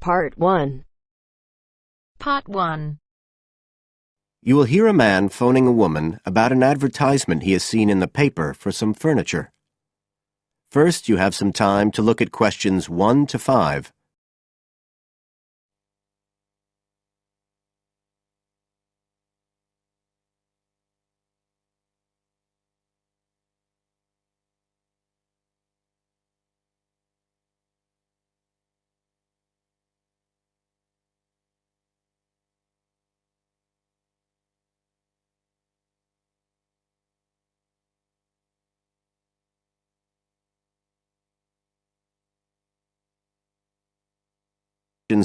Part 1. Part 1. You will hear a man phoning a woman about an advertisement he has seen in the paper for some furniture. First, you have some time to look at questions 1 to 5.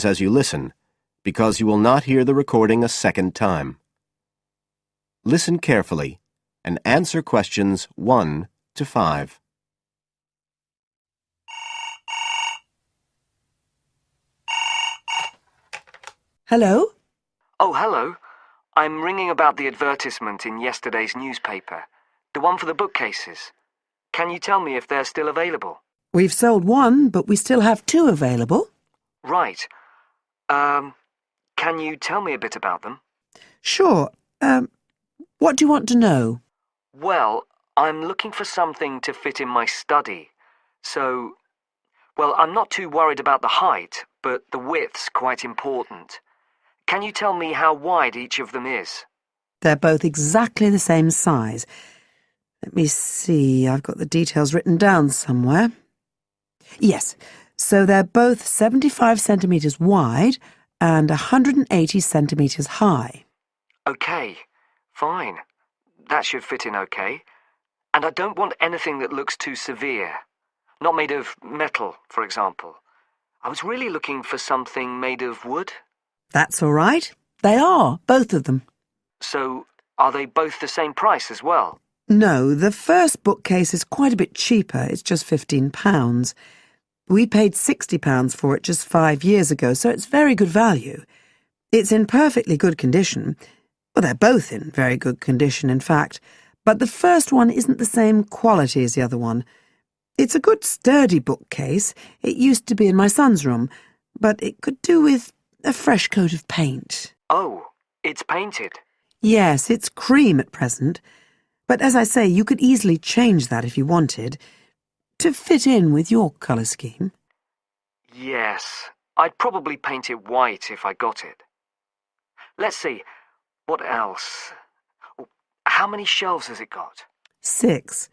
As you listen, because you will not hear the recording a second time. Listen carefully and answer questions 1 to 5. Hello? Oh, hello. I'm ringing about the advertisement in yesterday's newspaper. The one for the bookcases. Can you tell me if they're still available? We've sold one, but we still have 2 available. Right. Can you tell me a bit about them? Sure. What do you want to know? Well, I'm looking for something to fit in my study. So, well, I'm not too worried about the height, but the width's quite important. Can you tell me how wide each of them is? They're both exactly the same size. Let me see, I've got the details written down somewhere. Yes, so they're both 75 centimetres wide and 180 centimetres high. Okay, fine. That should fit in okay. And I don't want anything that looks too severe. Not made of metal, for example. I was really looking for something made of wood. That's all right. They are, both of them. So, are they both the same price as well? No, the first bookcase is quite a bit cheaper. It's just £15. We paid £60 for it just 5 years ago, so it's very good value. It's in perfectly good condition. Well, they're both in very good condition, in fact. But the first one isn't the same quality as the other one. It's a good sturdy bookcase. It used to be in my son's room, but it could do with a fresh coat of paint. Oh, it's painted. Yes, it's cream at present. But as I say, you could easily change that if you wanted, to fit in with your colour scheme. Yes, I'd probably paint it white if I got it. Let's see, what else? How many shelves has it got? 6.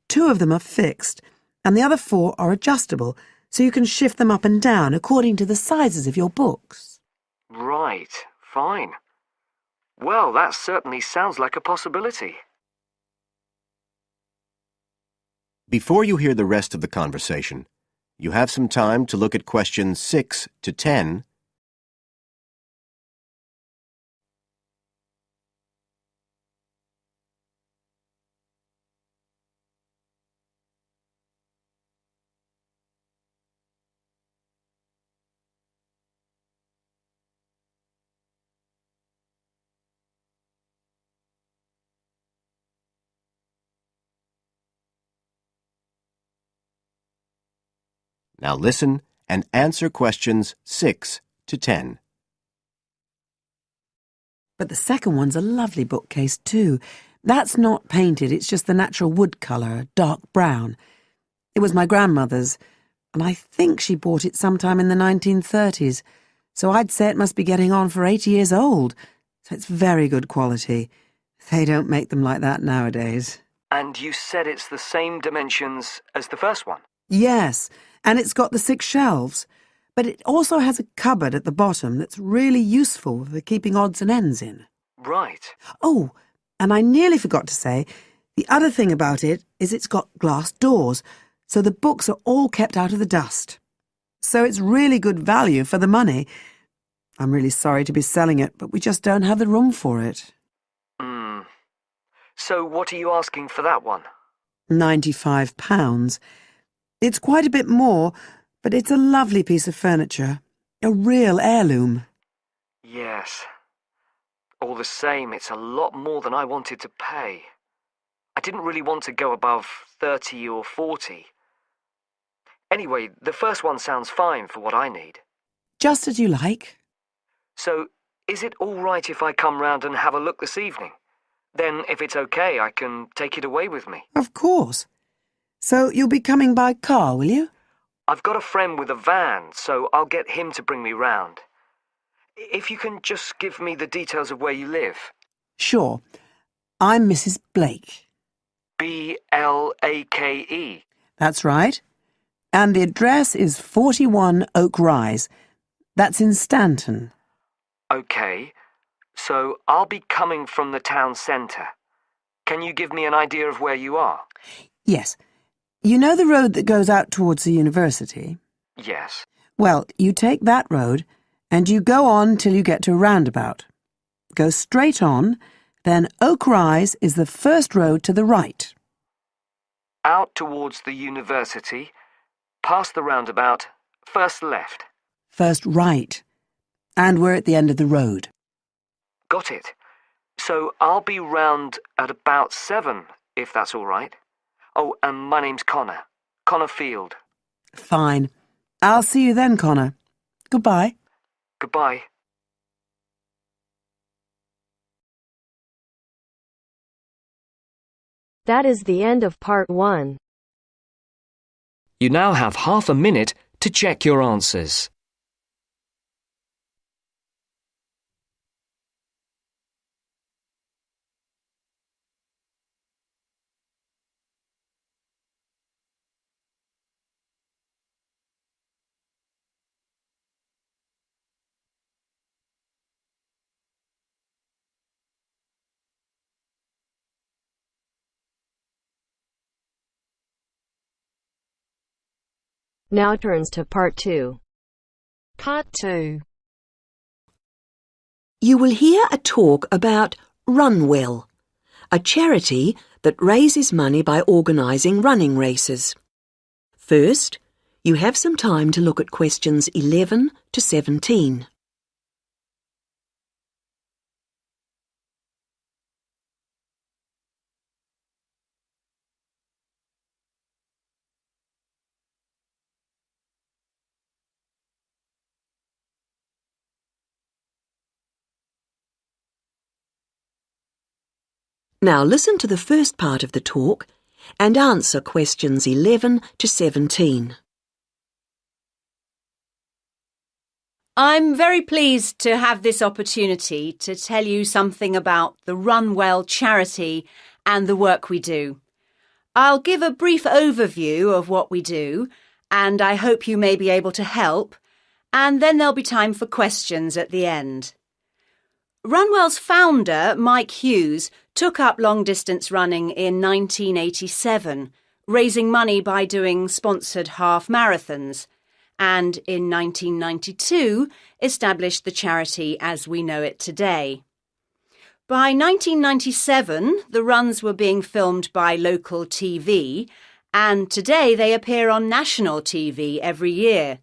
2 of them are fixed, and the other 4 are adjustable, so you can shift them up and down according to the sizes of your books. Right, fine. Well, that certainly sounds like a possibility. Before you hear the rest of the conversation, you have some time to look at questions 6 to 10. Now listen and answer questions 6 to 10. But the second one's a lovely bookcase too. That's not painted, it's just the natural wood colour, dark brown. It was my grandmother's, and I think she bought it sometime in the 1930s, so I'd say it must be getting on for 80 years old, so it's very good quality. They don't make them like that nowadays. And you said it's the same dimensions as the first one? Yes, and it's got the 6 shelves, but it also has a cupboard at the bottom that's really useful for keeping odds and ends in. Right. Oh, and I nearly forgot to say, the other thing about it is it's got glass doors, so the books are all kept out of the dust. So it's really good value for the money. I'm really sorry to be selling it, but we just don't have the room for it. So what are you asking for that one? £95. It's quite a bit more, but it's a lovely piece of furniture. A real heirloom. Yes. All the same, it's a lot more than I wanted to pay. I didn't really want to go above 30 or 40. Anyway, the first one sounds fine for what I need. just as you like. So, is it all right if I come round and have a look this evening? Then, if it's okay, I can take it away with me. Of course. So you'll be coming by car, will you? I've got a friend with a van, so I'll get him to bring me round. If you can just give me the details of where you live. Sure. I'm Mrs. Blake. Blake? That's right. And the address is 41 Oak Rise. That's in Stanton. OK. So I'll be coming from the town centre. Can you give me an idea of where you are? Yes. You know the road that goes out towards the university? Yes. Well, you take that road and you go on till you get to a roundabout. Go straight on, then Oak Rise is the first road to the right. Out towards the university, past the roundabout, first left. First right. And we're at the end of the road. Got it. So I'll be round at about 7, if that's all right. Oh, and my name's Connor. Connor Field. Fine. I'll see you then, Connor. Goodbye. Goodbye. That is the end of part 1. You now have half a minute to check your answers. Now turns to part 2. Part 2. You will hear a talk about Runwell, a charity that raises money by organising running races. First, you have some time to look at questions 11 to 17. Now listen to the first part of the talk and answer questions 11 to 17. I'm very pleased to have this opportunity to tell you something about the Runwell charity and the work we do. I'll give a brief overview of what we do, and I hope you may be able to help, and then there'll be time for questions at the end. Runwell's founder, Mike Hughes, took up long-distance running in 1987, raising money by doing sponsored half marathons, and in 1992 established the charity as we know it today. By 1997, the runs were being filmed by local TV, and today they appear on national TV every year.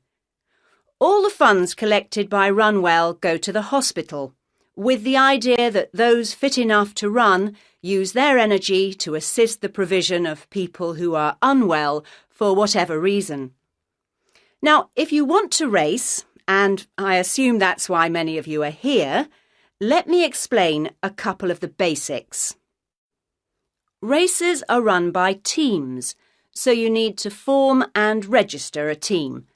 All the funds collected by Runwell go to the hospital, with the idea that those fit enough to run use their energy to assist the provision of people who are unwell for whatever reason. Now, if you want to race, and I assume that's why many of you are here, let me explain a couple of the basics. Races are run by teams, so you need to form and register a team.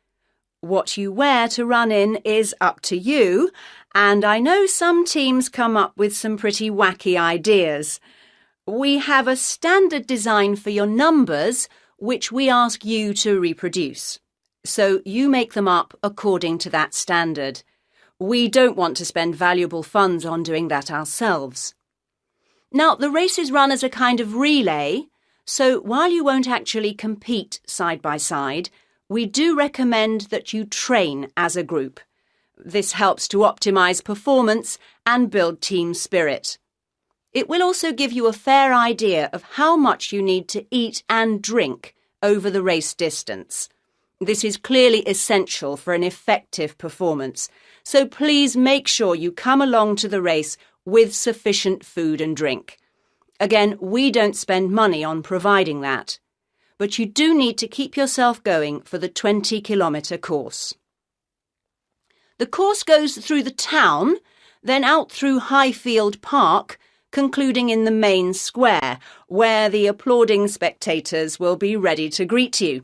What you wear to run in is up to you, and I know some teams come up with some pretty wacky ideas. We have a standard design for your numbers, which we ask you to reproduce. So you make them up according to that standard. We don't want to spend valuable funds on doing that ourselves. Now, the race is run as a kind of relay, so while you won't actually compete side by side, we do recommend that you train as a group. This helps to optimise performance and build team spirit. It will also give you a fair idea of how much you need to eat and drink over the race distance. This is clearly essential for an effective performance, so please make sure you come along to the race with sufficient food and drink. Again, we don't spend money on providing that, but you do need to keep yourself going for the 20-kilometre course. The course goes through the town, then out through Highfield Park, concluding in the main square, where the applauding spectators will be ready to greet you.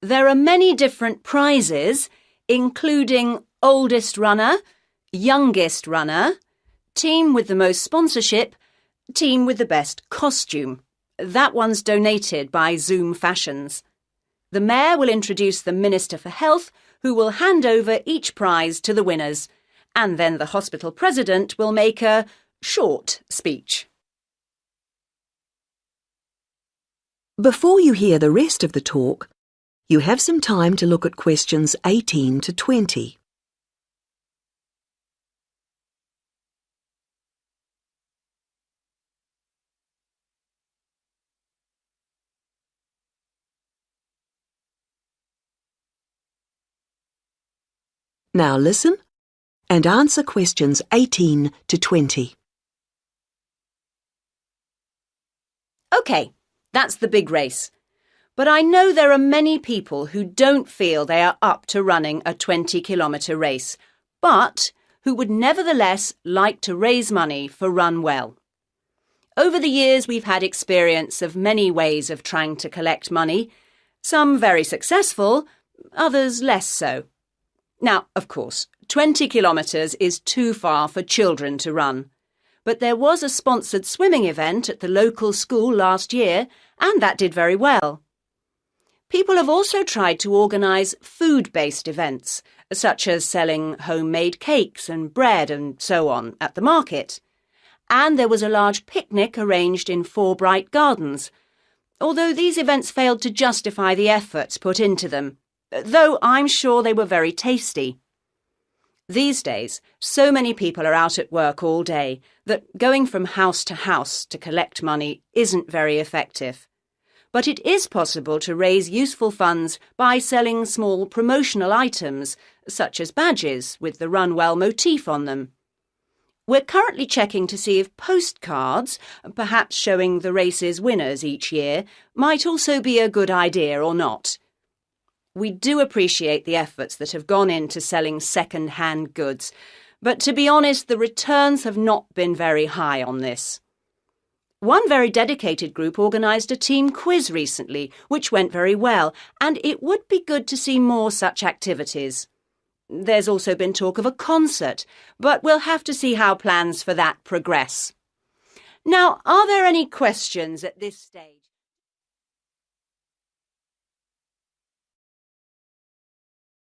There are many different prizes, including oldest runner, youngest runner, team with the most sponsorship, team with the best costume. That one's donated by Zoom Fashions. The Mayor will introduce the Minister for Health, who will hand over each prize to the winners, and then the hospital president will make a short speech. Before you hear the rest of the talk, you have some time to look at questions 18 to 20. Now listen and answer questions 18 to 20. OK, that's the big race. But I know there are many people who don't feel they are up to running a 20-kilometre race, but who would nevertheless like to raise money for Run Well. Over the years, we've had experience of many ways of trying to collect money, some very successful, others less so. Now, of course, 20 kilometres is too far for children to run. But there was a sponsored swimming event at the local school last year, and that did very well. People have also tried to organise food-based events, such as selling homemade cakes and bread and so on at the market. And there was a large picnic arranged in Forbright Gardens, although these events failed to justify the efforts put into them, though I'm sure they were very tasty. These days, so many people are out at work all day that going from house to collect money isn't very effective. But it is possible to raise useful funds by selling small promotional items, such as badges with the Run Well motif on them. We're currently checking to see if postcards, perhaps showing the race's winners each year, might also be a good idea or not. We do appreciate the efforts that have gone into selling second-hand goods, but to be honest, the returns have not been very high on this. One very dedicated group organised a team quiz recently, which went very well, and it would be good to see more such activities. There's also been talk of a concert, but we'll have to see how plans for that progress. Now, are there any questions at this stage?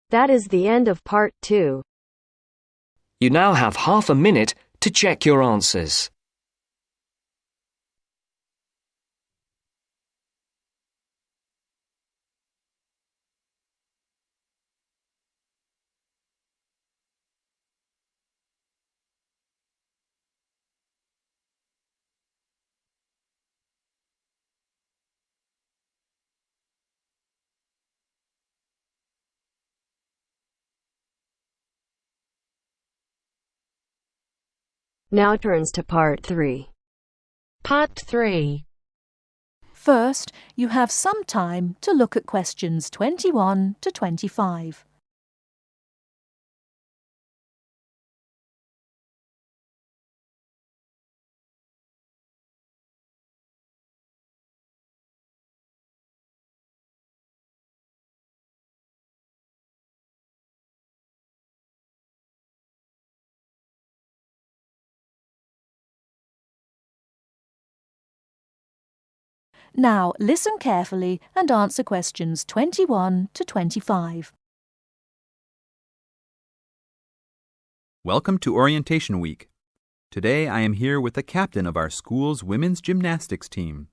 That is the end of part 2. You now have half a minute to check your answers. Now turns to part 3. Part 3. First, you have some time to look at questions 21 to 25. Now listen carefully and answer questions 21 to 25. Welcome to Orientation Week. Today I am here with the captain of our school's women's gymnastics team.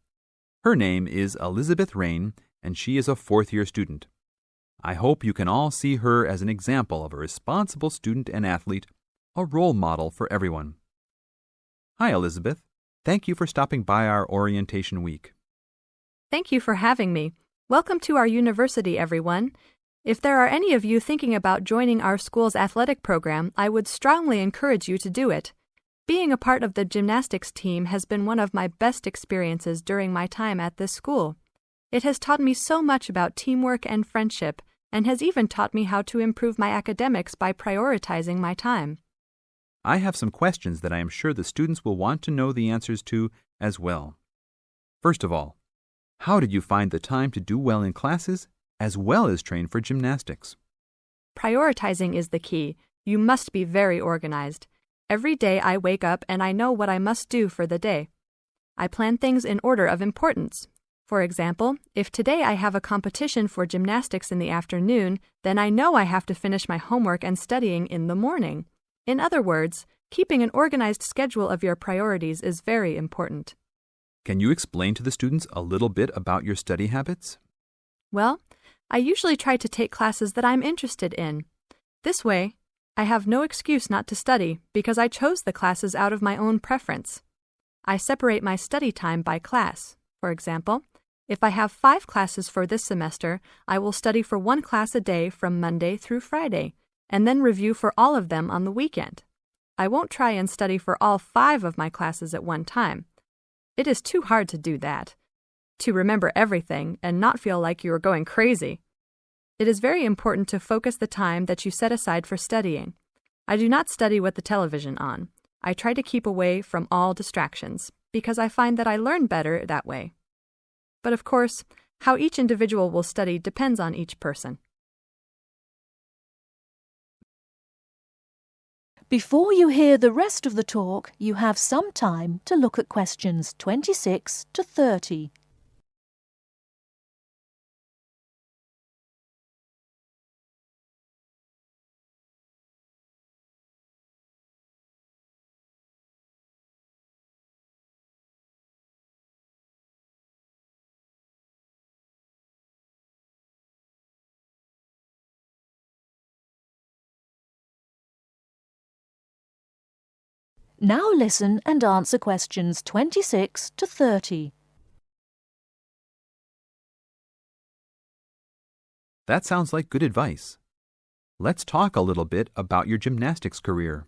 Her name is Elizabeth Rain, and she is a fourth-year student. I hope you can all see her as an example of a responsible student and athlete, a role model for everyone. Hi, Elizabeth. Thank you for stopping by our Orientation Week. Thank you for having me. Welcome to our university, everyone. If there are any of you thinking about joining our school's athletic program, I would strongly encourage you to do it. Being a part of the gymnastics team has been one of my best experiences during my time at this school. It has taught me so much about teamwork and friendship, and has even taught me how to improve my academics by prioritizing my time. I have some questions that I am sure the students will want to know the answers to as well. First of all, how did you find the time to do well in classes as well as train for gymnastics? Prioritizing is the key. You must be very organized. Every day I wake up and I know what I must do for the day. I plan things in order of importance. For example, if today I have a competition for gymnastics in the afternoon, then I know I have to finish my homework and studying in the morning. In other words, keeping an organized schedule of your priorities is very important. Can you explain to the students a little bit about your study habits? Well, I usually try to take classes that I'm interested in. This way, I have no excuse not to study because I chose the classes out of my own preference. I separate my study time by class. For example, if I have 5 classes for this semester, I will study for 1 class a day from Monday through Friday, and then review for all of them on the weekend. I won't try and study for all 5 of my classes at one time. It is too hard to do that, to remember everything and not feel like you are going crazy. It is very important to focus the time that you set aside for studying. I do not study with the television on. I try to keep away from all distractions, because I find that I learn better that way. But of course, how each individual will study depends on each person. Before you hear the rest of the talk, you have some time to look at questions 26 to 30. Now listen and answer questions 26 to 30. That sounds like good advice. Let's talk a little bit about your gymnastics career.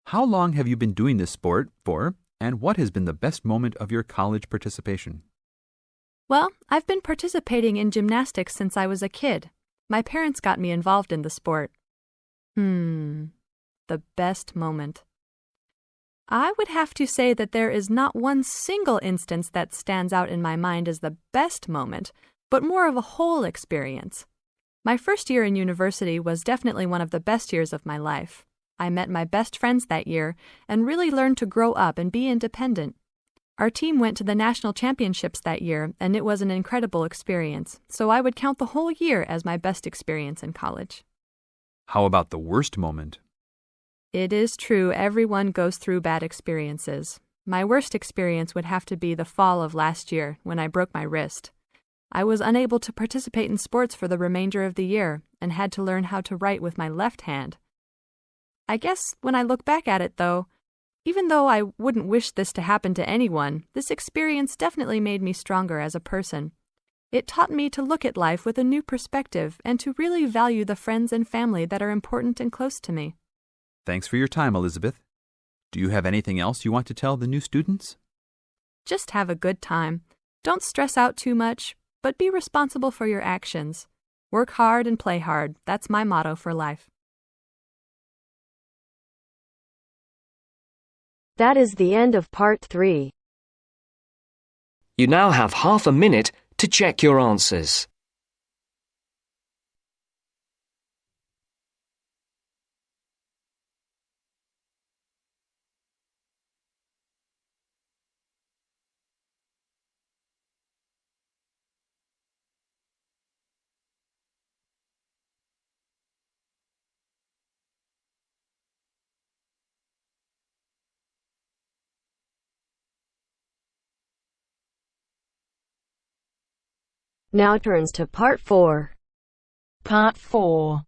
How long have you been doing this sport for, and what has been the best moment of your college participation? Well, I've been participating in gymnastics since I was a kid. My parents got me involved in the sport. The best moment. I would have to say that there is not one single instance that stands out in my mind as the best moment, but more of a whole experience. My first year in university was definitely one of the best years of my life. I met my best friends that year and really learned to grow up and be independent. Our team went to the national championships that year, and it was an incredible experience, so I would count the whole year as my best experience in college. How about the worst moment? It is true everyone goes through bad experiences. My worst experience would have to be the fall of last year when I broke my wrist. I was unable to participate in sports for the remainder of the year and had to learn how to write with my left hand. I guess when I look back at it, though, even though I wouldn't wish this to happen to anyone, this experience definitely made me stronger as a person. It taught me to look at life with a new perspective and to really value the friends and family that are important and close to me. Thanks for your time, Elizabeth. Do you have anything else you want to tell the new students? Just have a good time. Don't stress out too much, but be responsible for your actions. Work hard and play hard. That's my motto for life. That is the end of part 3. You now have half a minute to check your answers. Now turns to part 4. Part 4.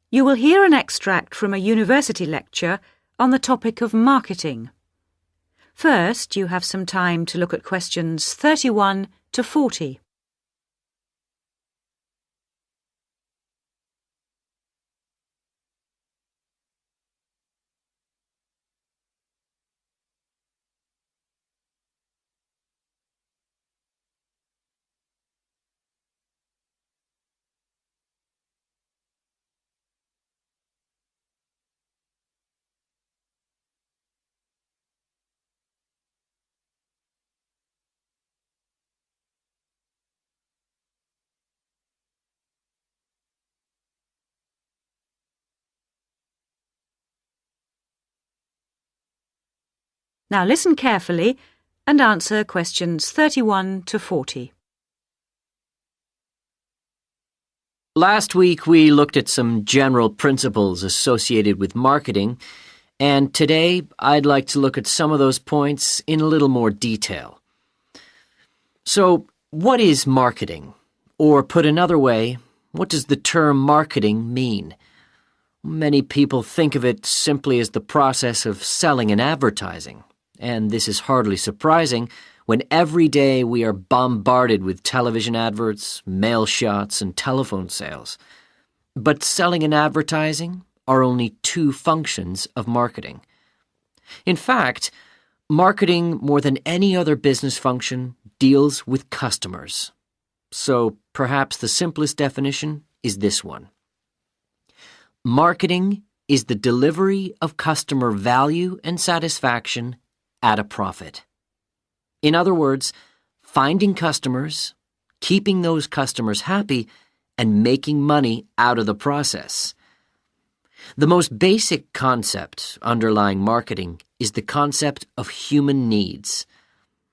You will hear an extract from a university lecture on the topic of marketing. First, you have some time to look at questions 31 to 40. Now listen carefully and answer questions 31 to 40. Last week we looked at some general principles associated with marketing, and today I'd like to look at some of those points in a little more detail. So, what is marketing? Or put another way, what does the term marketing mean? Many people think of it simply as the process of selling and advertising, and this is hardly surprising when every day we are bombarded with television adverts, mail shots, and telephone sales. But selling and advertising are only two functions of marketing. In fact, marketing, more than any other business function, deals with customers. So perhaps the simplest definition is this one. Marketing is the delivery of customer value and satisfaction at a profit. In other words, finding customers, keeping those customers happy, and making money out of the process. The most basic concept underlying marketing is the concept of human needs.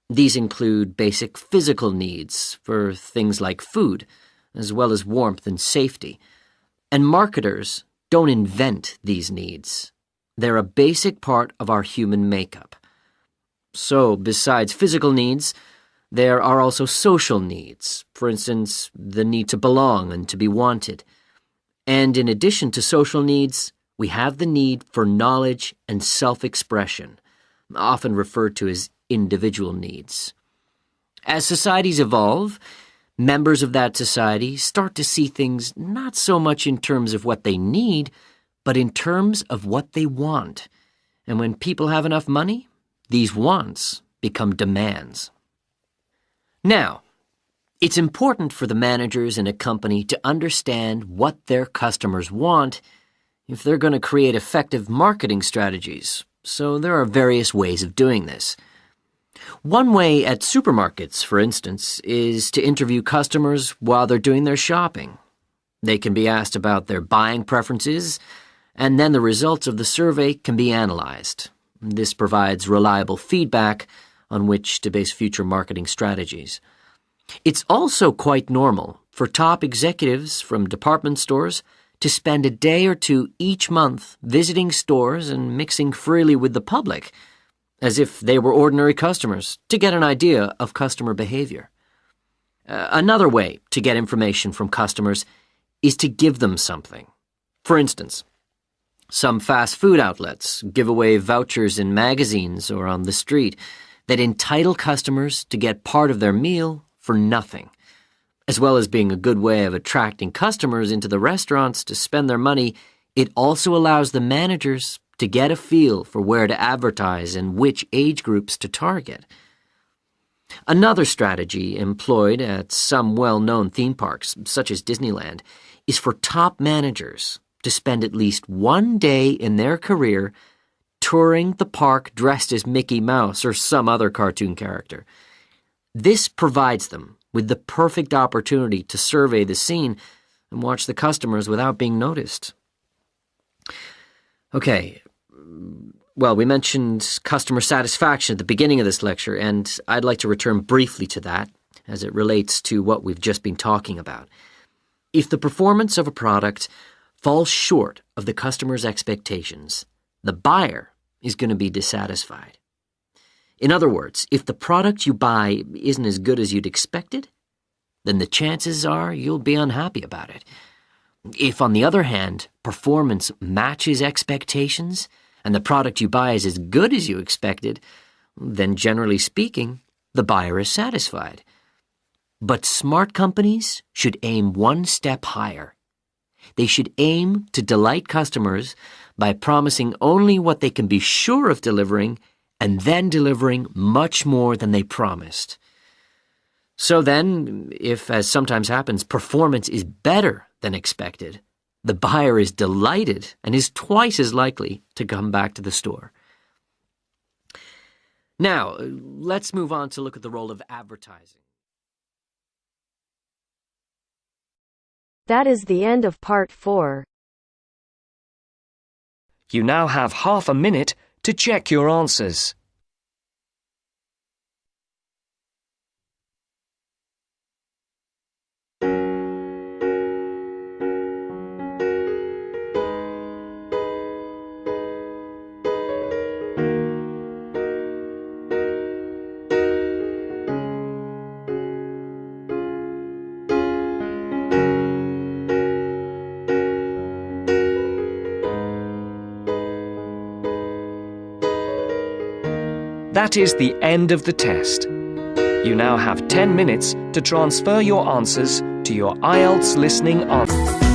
These include basic physical needs for things like food, as well as warmth and safety. And marketers don't invent these needs. They're a basic part of our human makeup. So, besides physical needs, there are also social needs. For instance, the need to belong and to be wanted. And in addition to social needs, we have the need for knowledge and self-expression, often referred to as individual needs. As societies evolve, members of that society start to see things not so much in terms of what they need, but in terms of what they want. And when people have enough money, these wants become demands. Now, it's important for the managers in a company to understand what their customers want if they're going to create effective marketing strategies. So there are various ways of doing this. One way at supermarkets, for instance, is to interview customers while they're doing their shopping. They can be asked about their buying preferences, and then the results of the survey can be analyzed. This provides reliable feedback on which to base future marketing strategies. It's also quite normal for top executives from department stores to spend a day or two each month visiting stores and mixing freely with the public, as if they were ordinary customers, to get an idea of customer behavior. Another way to get information from customers is to give them something. For instance, some fast food outlets give away vouchers in magazines or on the street that entitle customers to get part of their meal for nothing. As well as being a good way of attracting customers into the restaurants to spend their money, it also allows the managers to get a feel for where to advertise and which age groups to target. Another strategy employed at some well-known theme parks, such as Disneyland, is for top managers to spend at least one day in their career touring the park dressed as Mickey Mouse or some other cartoon character. This provides them with the perfect opportunity to survey the scene and watch the customers without being noticed. Okay, well, we mentioned customer satisfaction at the beginning of this lecture, and I'd like to return briefly to that as it relates to what we've just been talking about. If the performance of a product falls short of the customer's expectations, the buyer is going to be dissatisfied. In other words, if the product you buy isn't as good as you'd expected, then the chances are you'll be unhappy about it. If, on the other hand, performance matches expectations and the product you buy is as good as you expected, then generally speaking, the buyer is satisfied. But smart companies should aim one step higher. They should aim to delight customers by promising only what they can be sure of delivering and then delivering much more than they promised. So then, if, as sometimes happens, performance is better than expected, the buyer is delighted and is twice as likely to come back to the store. Now, let's move on to look at the role of advertising. That is the end of part 4. You now have half a minute to check your answers. That is the end of the test. You now have 10 minutes to transfer your answers to your IELTS listening answer.